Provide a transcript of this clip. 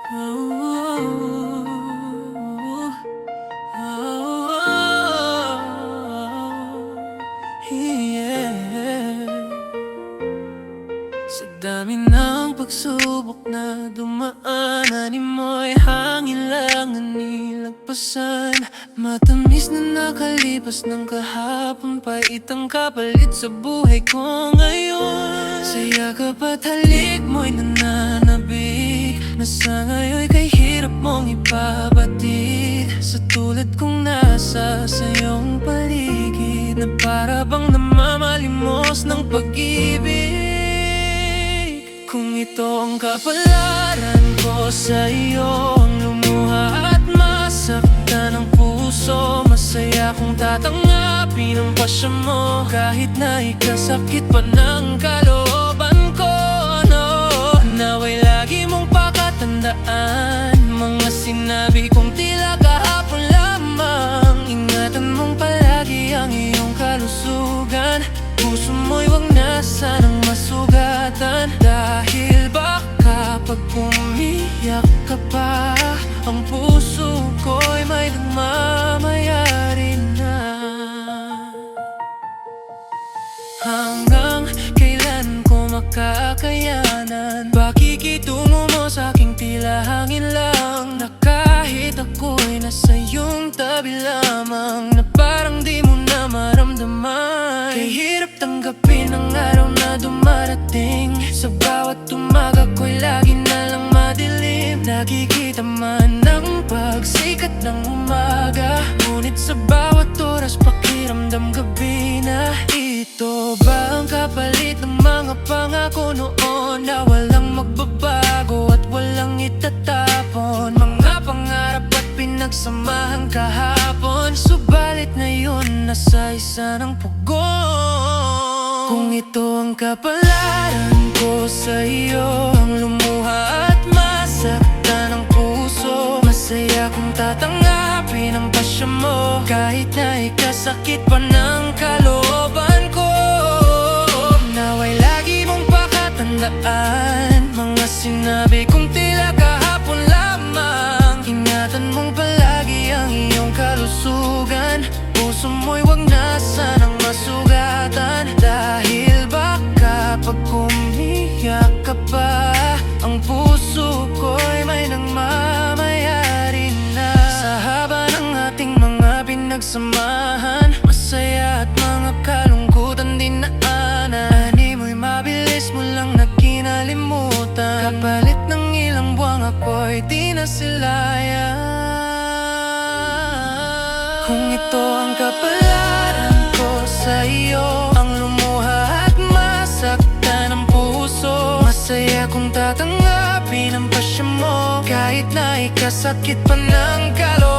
Oh, yeah. Sa dami ng pagsubok na dumaanan, mo'y hangin lang ang nilagpasan. Matamis na nakalipas ng kahapon, pait ang kapalit sa buhay ko ngayon. Sa yakap at halik mo'y nananabik, na sa ngayon kay hirap mong ipabatid. Sa tulad kong nasa sa iyong paligid, na para bang namamalimos ng pag-ibig. Kung ito ang kapalaran ko sa iyo, ang lumuha at masaktan ng puso, masaya kung tatangapin ang pasya mo, kahit na ikasakit pa ng kalooban ko. No, naway lagi mong pakatandaan mga sinabi kong tila kahapon lamang. Ingatan mong palagi ang iyong kalusugan, puso mo'y wag na sanang masugatan. Dahil baka pag umiyak ka pa, ang puso ko'y may nagmamayari na. Hanggang kailan ko makakayanan pakikitungo mo sa'king tila hangin lang, na kahit ako'y nasa iyong tabi lamang, na parang di mo na maramdaman. Kay hirap tanggapin ang araw na dumarating, sa bawat umaga ko'y lagi na lang madilim. Nakikita man ang pagsikat ng umaga, ngunit sa bawat oras pakiramdam gabi na. Ito ba ang kapalit ng mga pangako noon, na walang magbabago at walang itatapon? Mga pangarap at pinagsamahan kahapon, subalit ngayon nasa isa ng pugon. Kung ito ang kapalaran ko sa iyo, ang lumuha at masaktan ng puso, masaya kung tatangapin ang pasya mo, kahit na ikasakit pa ng kalooban ko. Naway lagi mong pakatandaan mga sinabi kong tila kahapon lamang. Ingatan mong palagi ang iyong kalusugan, puso mo'y wag na sanang masugatan. Dahil baka pag umiyak ka pa, ang puso ko'y may nagmamayari na. Sa haba ng ating mga pinagsamahan, masaya at mga kalungkutan din naanan, ani mo'y mabilis mo lang na kinalimutan. Kapalit ng ilang buwang ako'y di nasilayan. Kung ito ang kapalaran ko sa iyo, ang lumuha at masaktan ng puso, masaya kung tatanggapin ang pasya mo, kahit na ikasakit pa ng kalooban.